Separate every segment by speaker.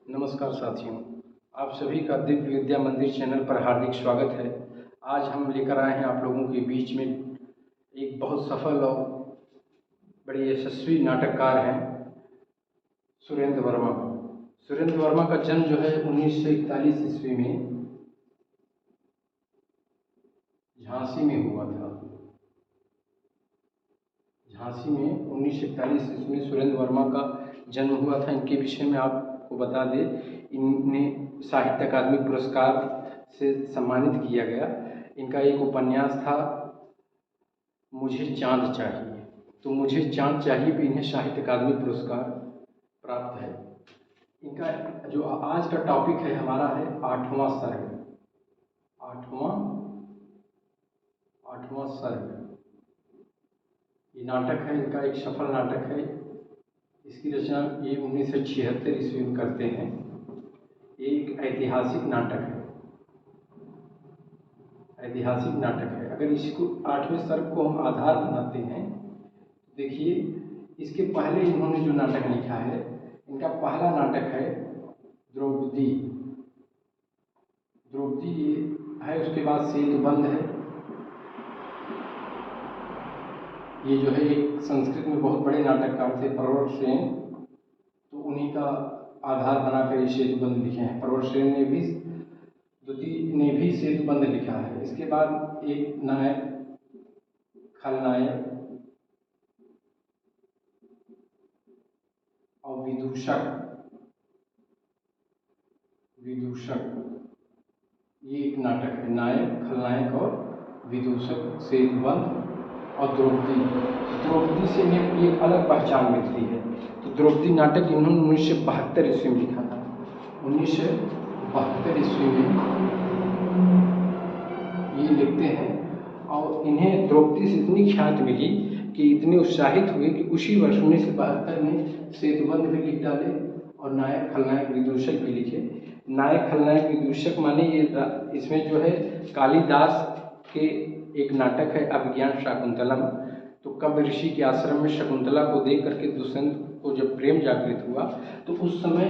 Speaker 1: नमस्कार साथियों, आप सभी का दिव्य विद्या मंदिर चैनल पर हार्दिक स्वागत है। आज हम लेकर आए हैं आप लोगों के बीच में एक बहुत सफल और बड़े यशस्वी नाटककार हैं सुरेंद्र वर्मा। सुरेंद्र वर्मा का जन्म जो है 1941 ईस्वी में झांसी में हुआ था। झांसी में 1941 ईस्वी में सुरेंद्र वर्मा का जन्म हुआ था। इनके विषय में आपको बता दें, इन्हें साहित्य अकादमी पुरस्कार से सम्मानित किया गया। इनका एक उपन्यास था मुझे चाँद चाहिए, तो मुझे चाँद चाहिए भी इन्हें साहित्य अकादमी पुरस्कार प्राप्त है। इनका जो आज का टॉपिक है हमारा है आठवां सर्ग। आठवां सर्ग ये नाटक है, इनका एक सफल नाटक है। इसकी रचना ये 1976 ईस्वी में करते हैं। ये एक ऐतिहासिक नाटक है। अगर इसको आठवें सर्ग को हम आधार बनाते हैं, देखिए इसके पहले इन्होंने जो नाटक लिखा है, इनका पहला नाटक है द्रौपदी। ये है, उसके बाद सेतुबंध है। ये जो है एक संस्कृत में बहुत बड़े नाटककार थे प्रवर सेन, तो उन्हीं का आधार बनाकर ये सेतुबंध लिखे हैं। प्रवर सेन ने भी सेतुबंध लिखा है। इसके बाद एक नायक, खलनायक और विदूषक ये एक नाटक है। नायक, खलनायक और विदूषक, सेतुबंध और द्रौपदी से इन्हें एक अलग पहचान मिलती है। तो द्रौपदी नाटक इन्होंने 1972 ईस्वी में लिखा था। 1972 ईस्वी में ये लिखते हैं और इन्हें द्रौपदी से इतनी ख्याति मिली कि इतने उत्साहित हुए कि उसी वर्ष 1972 में सेतुबंध भी लिख डाले और नायक, खलनायक, विदूषक भी लिखे। नायक, खलनायक, विदूषक माने ये इसमें जो है कालिदास के एक नाटक है अभिज्ञान शाकुंतलम। तो कव्य ऋषि के आश्रम में शकुंतला को देख करके दुष्यंत को जब प्रेम जागृत हुआ, तो उस समय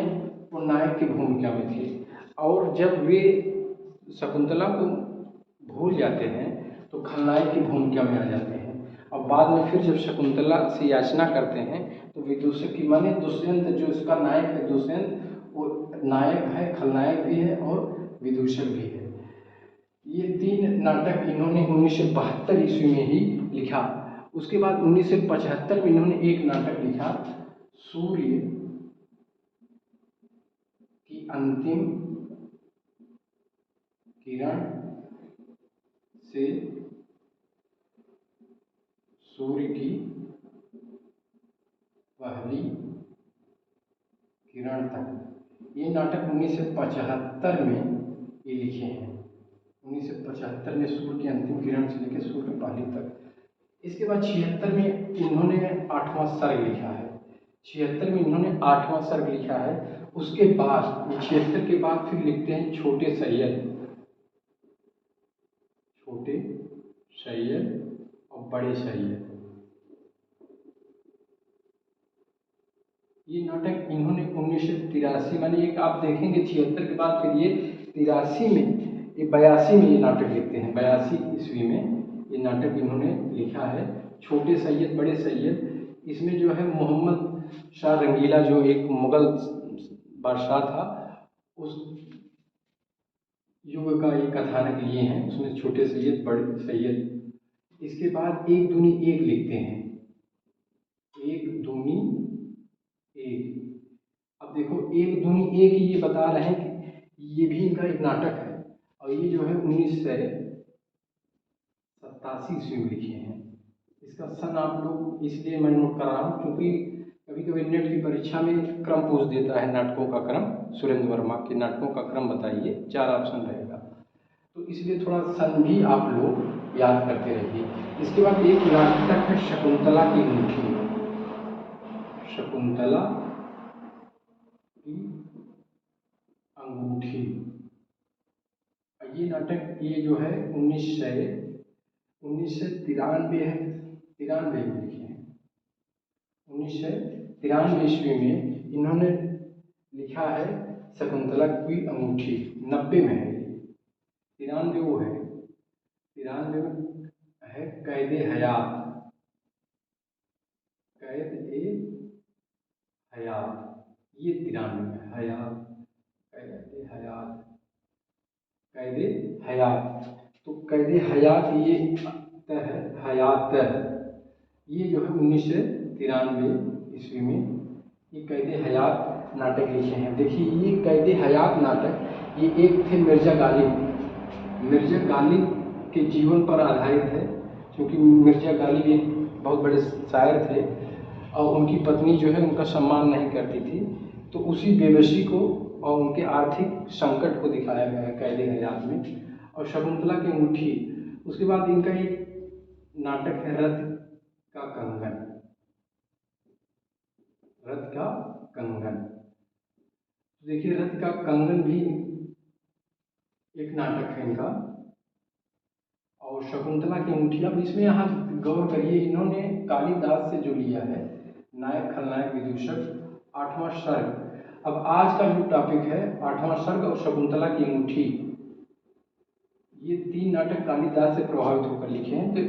Speaker 1: वो नायक की भूमिका में थे। और जब वे शकुंतला को भूल जाते हैं तो खलनायक की भूमिका में आ जाते हैं। और बाद में फिर जब शकुंतला से याचना करते हैं तो विदूषक की माने दुष्यंत, जो इसका नायक है दुष्यंत, वो नायक है, खलनायक भी है और विदूषक भी है। ये तीन नाटक इन्होंने 1972 ईस्वी में ही लिखा। उसके बाद 1975 में इन्होंने एक नाटक लिखा, सूर्य की अंतिम किरण से सूर्य की पहली किरण तक। ये नाटक 1975 में ये लिखे हैं। 1975 में सूर्य की अंतिम किरण से लेकर सूर्य की पहली तक। इसके बाद 76 में इन्होंने आठवां सर्ग लिखा है। 76 में इन्होंने आठवां सर्ग लिखा है। उसके बाद 76 के बाद फिर लिखते हैं छोटे सैयद और बड़े सैयद। ये नाटक इन्होंने 1983 मानी, एक आप देखेंगे 76 के बाद फिर ये 82 में, ये 82 में ये नाटक लिखते हैं। 82 ईस्वी में ये नाटक इन्होंने लिखा है, छोटे सैयद बड़े सैयद। इसमें जो है मोहम्मद शाह रंगीला, जो एक मुगल बादशाह था, उस युग का ये कथानक लिए हैं। उसमें छोटे सैयद बड़े सैयद। इसके बाद एक दूनी एक लिखते हैं, एक दूनी एक। अब देखो एक दूनी एक ये बता रहे हैं कि ये भी इनका एक नाटक है और ये जो है 1987 ईस्वी में लिखे हैं। इसका सन आप लोग इसलिए मैं नोट कर रहा हूँ क्योंकि कभी कभी नेट की परीक्षा में क्रम पूछ देता है, नाटकों का क्रम। सुरेंद्र वर्मा के नाटकों का क्रम बताइए, 4 ऑप्शन रहेगा, तो इसलिए थोड़ा सन भी आप लोग याद करते रहिए। इसके बाद एक नाटक है शकुंतला की अंगूठी। शकुंतला की अंगूठी, ये नाटक ये जो है 1993 है, 93 में लिखे हैं। 1993 ईस्वी में इन्होंने लिखा है शकुंतला की अंगूठी 90 में है, 93 वो है, 93 में है कैद हयात, कैद ए हयात, ये 93 में हयात, कैद हयात, कैद हयात। तो कैद हयात ये है हयात, ये जो है 1993 ईस्वी में ये कैद हयात नाटक लिखे हैं। देखिए ये कैद हयात नाटक ये एक थे मिर्जा गालिब, मिर्जा गालिब के जीवन पर आधारित है, क्योंकि मिर्जा गालिब एक बहुत बड़े शायर थे और उनकी पत्नी जो है उनका सम्मान नहीं करती थी, तो उसी बेबसी को और उनके आर्थिक संकट को दिखाया गया है कैद हयात में। और शकुंतला की अंगूठी, उसके बाद इनका एक नाटक है रथ का कंगन, रथ का कंगन। देखिए रथ का कंगन भी एक नाटक है इनका, और शकुंतला की अंगूठी। अब इसमें यहाँ गौर करिए, इन्होंने कालिदास से जो लिया है नायक खलनायक विदूषक, 8वां सर्ग। अब आज का जो टॉपिक है 8वां सर्ग और शकुंतला की अंगूठी, ये 3 नाटक कालिदास से प्रभावित होकर लिखे हैं। तो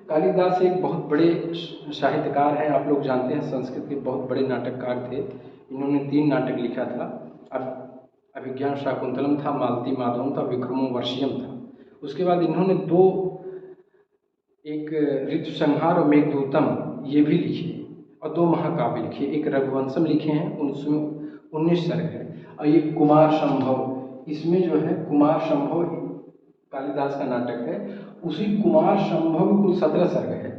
Speaker 1: कालिदास एक बहुत बड़े साहित्यकार हैं, आप लोग जानते हैं संस्कृत के बहुत बड़े नाटककार थे। इन्होंने 3 नाटक लिखा था, अब अभिज्ञान शाकुंतलम था, मालती माधवम था, विक्रमो वर्षियम था। उसके बाद इन्होंने 2, एक ऋतु संहार और मेघदूतम ये भी लिखे, और 2 महाकाव्य लिखे, एक रघुवंशम लिखे हैं, उसमें 19 सर्ग है, और ये कुमार संभव, इसमें जो है कुमार संभव कालिदास का नाटक है, उसी कुमार संभव कुल 17 सर्ग है,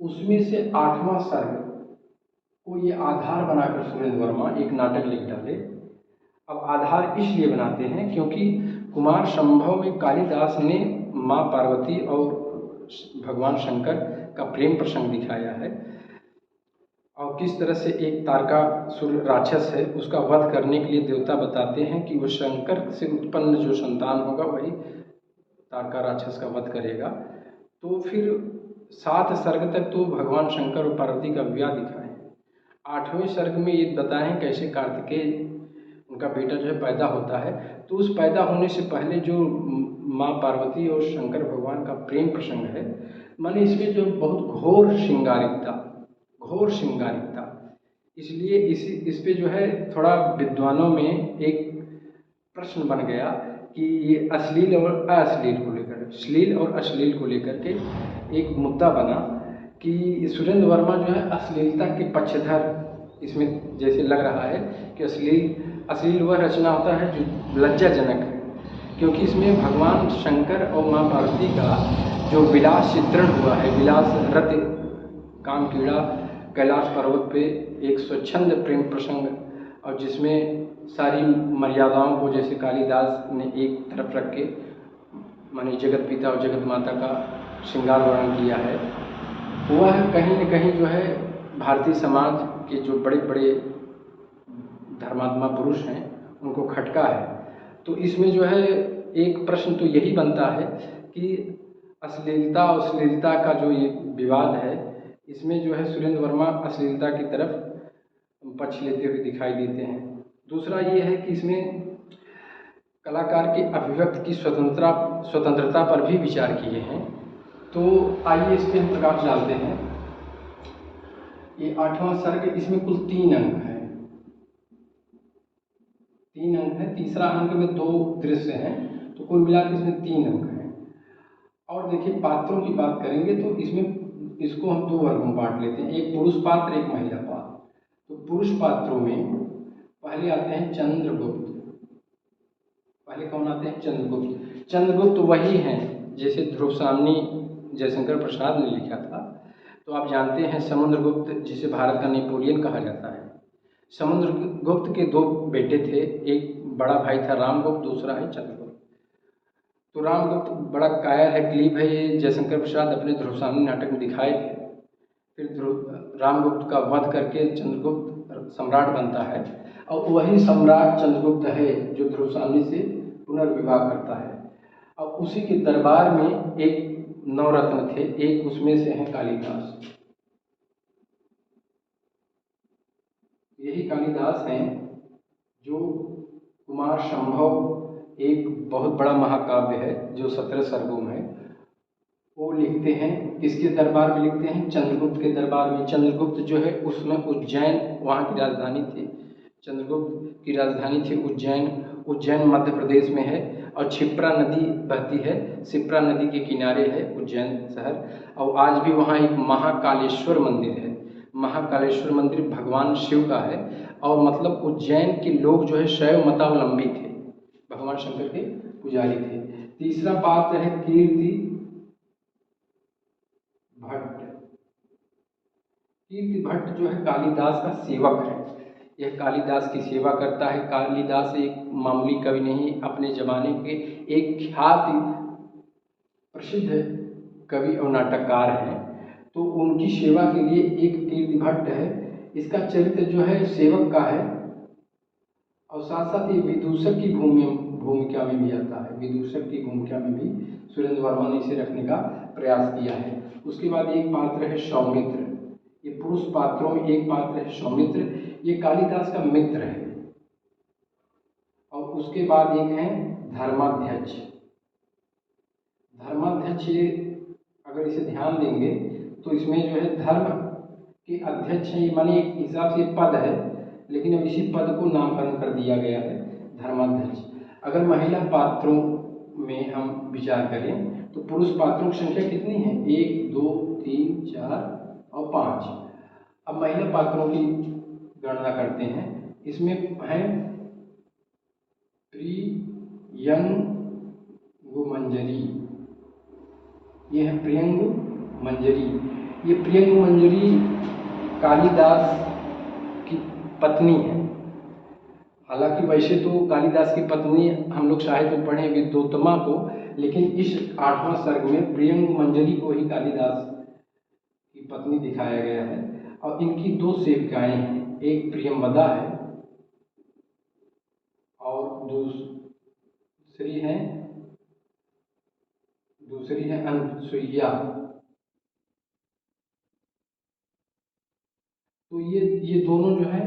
Speaker 1: उसमें से 8वां सर्ग को ये आधार बनाकर सुरेंद्र वर्मा एक नाटक लिख डाले। अब आधार इसलिए बनाते हैं क्योंकि कुमार संभव में कालिदास ने माँ पार्वती और भगवान शंकर का प्रेम प्रसंग दिखाया है, और किस तरह से एक तारकासुर राक्षस है उसका वध करने के लिए देवता बताते हैं कि वह शंकर से उत्पन्न जो संतान होगा वही तारका राक्षस का वध करेगा। तो फिर 7 सर्ग तक तो भगवान शंकर और पार्वती का विवाह दिखाए, 8वें सर्ग में ये बताएं कैसे कार्तिकेय उनका बेटा जो है पैदा होता है। तो उस पैदा होने से पहले जो माँ पार्वती और शंकर भगवान का प्रेम प्रसंग है, माने इसमें जो बहुत घोर श्रृंगारिकता, इसलिए इस पे जो है थोड़ा विद्वानों में एक प्रश्न बन गया कि ये अश्लील और अश्लील को लेकर, श्लील और अश्लील को लेकर के एक मुद्दा बना कि सुरेंद्र वर्मा जो है अश्लीलता के पक्षधर, इसमें जैसे लग रहा है कि अश्लील वह रचना होता है जो लज्जाजनक है, क्योंकि इसमें भगवान शंकर और माँ पार्वती का जो विलास चित्रण हुआ है, विलास रत काम कीड़ा कैलाश पर्वत पे एक स्वच्छंद प्रेम प्रसंग, और जिसमें सारी मर्यादाओं को जैसे कालिदास ने एक तरफ रख के माने जगत पिता और जगत माता का श्रृंगार वर्णन किया है, वह कहीं न कहीं जो है भारतीय समाज के जो बड़े बड़े धर्मात्मा पुरुष हैं उनको खटका है। तो इसमें जो है एक प्रश्न तो यही बनता है कि अश्लीलता और अश्लीलता का जो ये विवाद है, इसमें जो है सुरेंद्र वर्मा अश्लीलता की तरफ पक्ष लेते हुए दिखाई देते हैं। दूसरा ये है कि इसमें कलाकार के अभिव्यक्ति की स्वतंत्रता पर भी विचार किए हैं। तो आइए इस पर हम प्रकाश डालते हैं। ये 8वां सर्ग, इसमें कुल 3 अंक हैं, 3 अंक हैं, तीसरा अंक में 2 दृश्य हैं, तो कुल मिलाकर इसमें 3 अंक हैं। और देखिए पात्रों की बात करेंगे तो इसमें इसको हम 2 वर्गों में बांट लेते हैं, एक पुरुष पात्र एक महिला पात्र। तो पुरुष पात्रों में पहले आते हैं चंद्रगुप्त। पहले कौन आते हैं? चंद्रगुप्त। चंद्रगुप्त वही हैं जैसे ध्रुवसामनी जयशंकर प्रसाद ने लिखा था। तो आप जानते हैं समुद्रगुप्त जिसे भारत का नेपोलियन कहा जाता है। समुद्रगुप्त के 2 बेटे थे, एक बड़ा भाई था रामगुप्त, दूसरा है चंद्रगुप्त। तो रामगुप्त बड़ा कायर है, क्लीब है, ये जयशंकर प्रसाद अपने ध्रुवसामनी नाटक में दिखाए थे। फिर रामगुप्त का वध करके चंद्रगुप्त सम्राट बनता है, और वही सम्राट चंद्रगुप्त है जो ध्रुवसामनी से पुनर्विवाह करता है। अब उसी के दरबार में एक 9 रत्न थे, एक उसमें से है कालिदास। यही कालिदास हैं जो कुमार संभव एक बहुत बड़ा महाकाव्य है जो 17 सर्गों में है। वो लिखते हैं, किसके दरबार में लिखते हैं? चंद्रगुप्त के दरबार में। चंद्रगुप्त जो है उसमें उज्जैन वहाँ की राजधानी थी। चंद्रगुप्त की राजधानी थी उज्जैन। उज्जैन मध्य प्रदेश में है और क्षिप्रा नदी बहती है, क्षिप्रा नदी के किनारे है उज्जैन शहर। और आज भी वहाँ एक महाकालेश्वर मंदिर है। महाकालेश्वर मंदिर भगवान शिव का है। और मतलब उज्जैन के लोग जो है शैव मतावलंबी थे, भगवान शंकर के पुजारी थे। तीसरा पात्र है कीर्ति भट्ट। कीर्ति भट्ट जो है कालिदास का सेवक है। यह कालिदास की सेवा करता है। कालिदास एक मामूली कवि नहीं, अपने जमाने के एक ख्याति प्रसिद्ध कवि और नाटककार हैं। तो उनकी सेवा के लिए एक कीर्ति भट्ट है। इसका चरित्र जो है सेवक का है और साथ साथ ये विदूषक की भूमिका में भी आता है। विदूषक की भूमिका में भी सुरेंद्र वर्मा ने इसे रखने का प्रयास किया है। उसके बाद एक पात्र है सौमित्र। ये पुरुष पात्रों में एक पात्र है सौमित्र, ये कालिदास का मित्र है। और उसके बाद एक है धर्माध्यक्ष। धर्माध्यक्ष ये अगर इसे ध्यान देंगे तो इसमें जो है धर्म के अध्यक्ष है, माने एक हिसाब से पद है, लेकिन अब इसी पद को नामकरण कर दिया गया है धर्माध्यक्ष। अगर महिला पात्रों में हम विचार करें तो पुरुष पात्रों की संख्या कितनी है? 1 2 3 4 और 5। अब महिला पात्रों की गणना करते हैं। इसमें है प्रियंगु मंजरी। ये है प्रियंगु मंजरी। ये प्रियंगु मंजरी कालिदास की पत्नी है। हालांकि वैसे तो कालिदास की पत्नी हम लोग साहित्य में पढ़े विद्योत्तमा को, लेकिन इस 8वां सर्ग में प्रियंगु मंजरी को ही कालिदास की पत्नी दिखाया गया है। और इनकी 2 सेविकाएं हैं, एक प्रियंवदा है और दूसरी है अनसुईया। तो ये दोनों जो है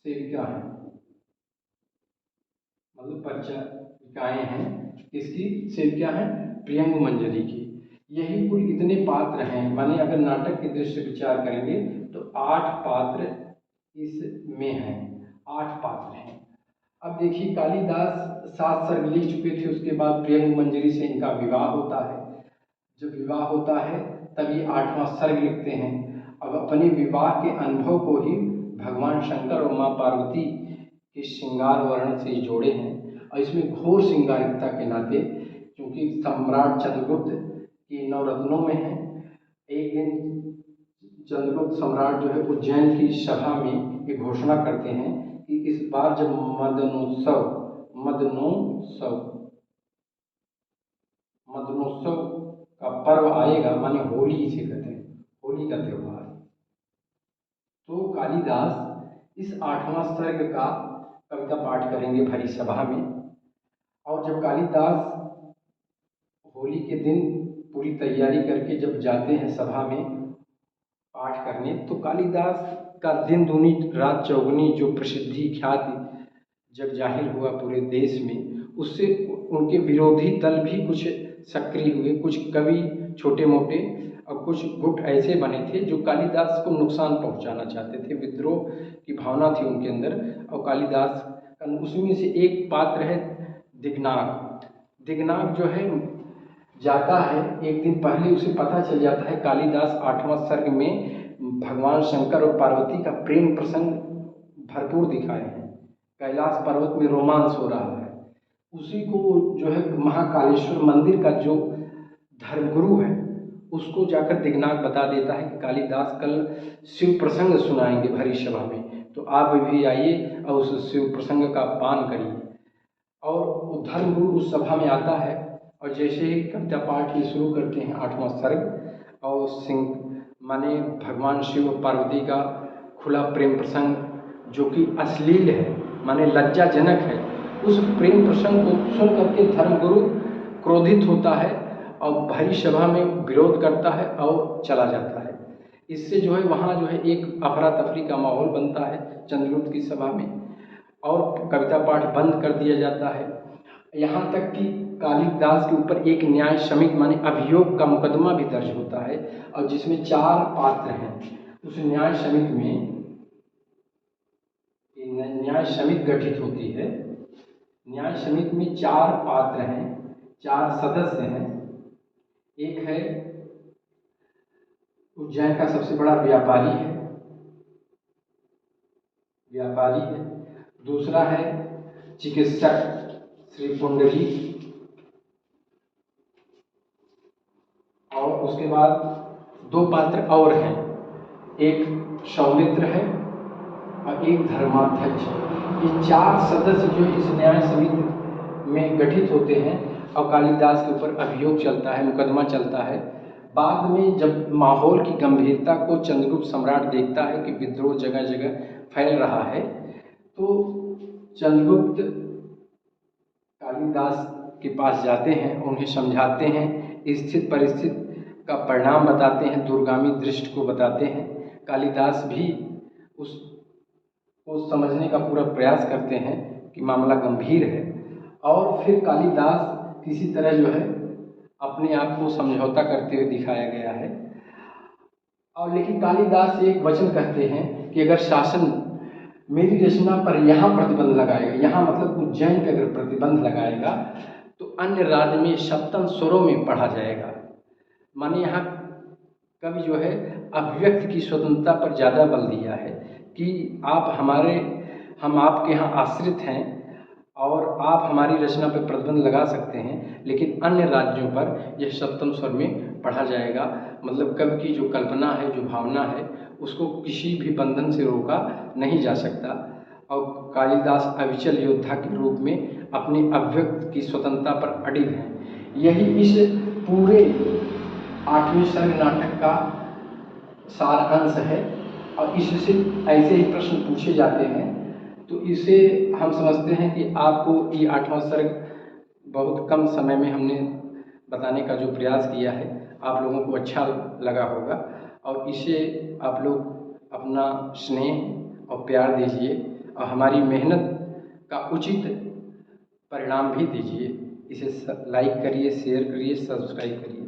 Speaker 1: सेविका हैं, मतलब परिचारिकाएं हैं। इसकी सेविका है प्रियंगु मंजरी की। यही कुल इतने पात्र हैं। माने अगर नाटक की दृष्टि से विचार करेंगे तो 8 पात्र इसमें हैं। 8 पात्र हैं। अब देखिए कालिदास 7 सर्ग लिख चुके थे। उसके बाद प्रियंगु मंजरी से इनका विवाह होता है। जब विवाह होता है तब ये 8वां सर्ग लिखते हैं। अब अपने विवाह के अनुभव को ही भगवान शंकर और माँ पार्वती के श्रृंगार वर्णन से जोड़े हैं। और इसमें घोर श्रृंगारिकता के नाते, क्योंकि सम्राट चंद्रगुप्त की नवरत्नों में है। एक दिन चंद्रगुप्त सम्राट जो है उज्जैन की सभा में ये घोषणा करते हैं कि इस बार जब मदनोत्सव का पर्व आएगा, माने होली इसे कहते हैं, होली का त्योहार, तो कालिदास इस 8वां सर्ग का कविता पाठ करेंगे भरी सभा में। और जब कालिदास होली के दिन पूरी तैयारी करके जब जाते हैं सभा में पाठ करने, तो कालिदास का दिन दूनी रात चौगुनी जो प्रसिद्धि ख्याति जब जाहिर हुआ पूरे देश में, उससे उनके विरोधी दल भी कुछ सक्रिय हुए। कुछ कवि छोटे मोटे और कुछ गुट ऐसे बने थे जो कालिदास को नुकसान पहुंचाना चाहते थे। विद्रोह की भावना थी उनके अंदर। और कालिदास का उसमें से एक पात्र है दिग्नाग। दिग्नाग जो है जाता है, एक दिन पहले उसे पता चल जाता है कालिदास 8वां सर्ग में भगवान शंकर और पार्वती का प्रेम प्रसंग भरपूर दिखाए हैं। कैलाश पर्वत में रोमांस हो रहा है। उसी को जो है महाकालेश्वर मंदिर का जो धर्मगुरु है उसको जाकर दिग्नाग बता देता है कि कालिदास कल शिव प्रसंग सुनाएंगे भरी सभा में, तो आप भी आइए और उस शिव प्रसंग का पान करिए। और वो धर्मगुरु उस सभा में आता है और जैसे ही कविता पाठ ये शुरू करते हैं 8वां सर्ग, और माने भगवान शिव और पार्वती का खुला प्रेम प्रसंग जो कि अश्लील है, माने लज्जाजनक है, उस प्रेम प्रसंग को सुन करके धर्मगुरु क्रोधित होता है और भरी सभा में विरोध करता है और चला जाता है। इससे जो है वहाँ जो है एक अफरा तफरी का माहौल बनता है चंद्रगुप्त की सभा में। और कविता पाठ बंद कर दिया जाता है। यहाँ तक कि कालिदास के ऊपर एक न्याय समिति माने अभियोग का मुकदमा भी दर्ज होता है, और जिसमें 4 पात्र हैं। उस न्याय समिति में न्याय समिति गठित होती है। न्याय समिति में 4 पात्र हैं, 4 सदस्य हैं। एक है उज्जैन का सबसे बड़ा व्यापारी है। दूसरा है चिकित्सक श्री पुंडरी, और उसके बाद 2 पात्र और हैं, एक सौमित्र है और एक धर्माध्यक्ष है। ये 4 सदस्य जो इस न्याय समिति में गठित होते हैं और कालिदास के ऊपर अभियोग चलता है, मुकदमा चलता है। बाद में जब माहौल की गंभीरता को चंद्रगुप्त सम्राट देखता है कि विद्रोह जगह जगह फैल रहा है, तो चंद्रगुप्त कालिदास के पास जाते हैं, उन्हें समझाते हैं, स्थित परिस्थिति का परिणाम बताते हैं, दूरगामी दृष्टि को बताते हैं। कालिदास भी उसको समझने का पूरा प्रयास करते हैं कि मामला गंभीर है, और फिर कालिदास किसी तरह जो है अपने आप को समझौता करते हुए दिखाया गया है। और लेकिन कालिदास एक वचन कहते हैं कि अगर शासन मेरी रचना पर यहाँ प्रतिबंध लगाएगा, यहाँ मतलब उज्जैन पे अगर प्रतिबंध लगाएगा, तो अन्य राज्य में सप्तम स्वरों में पढ़ा जाएगा। माने यहाँ कवि जो है अभिव्यक्ति की स्वतंत्रता पर ज़्यादा बल दिया है कि हम आपके यहाँ आश्रित हैं और आप हमारी रचना पर प्रतिबंध लगा सकते हैं, लेकिन अन्य राज्यों पर यह सप्तम स्वर में पढ़ा जाएगा। मतलब कवि की जो कल्पना है, जो भावना है, उसको किसी भी बंधन से रोका नहीं जा सकता। और कालिदास अविचल योद्धा के रूप में अपने अभिव्यक्त की स्वतंत्रता पर अडिग हैं। यही इस पूरे 8वें सर्ग नाटक का सार अंश है, और इससे ऐसे ही प्रश्न पूछे जाते हैं। तो इसे हम समझते हैं कि आपको ये 8वां सर्ग बहुत कम समय में हमने बताने का जो प्रयास किया है, आप लोगों को अच्छा लगा होगा, और इसे आप लोग अपना स्नेह और प्यार दीजिए और हमारी मेहनत का उचित परिणाम भी दीजिए। इसे लाइक करिए, शेयर करिए, सब्सक्राइब करिए।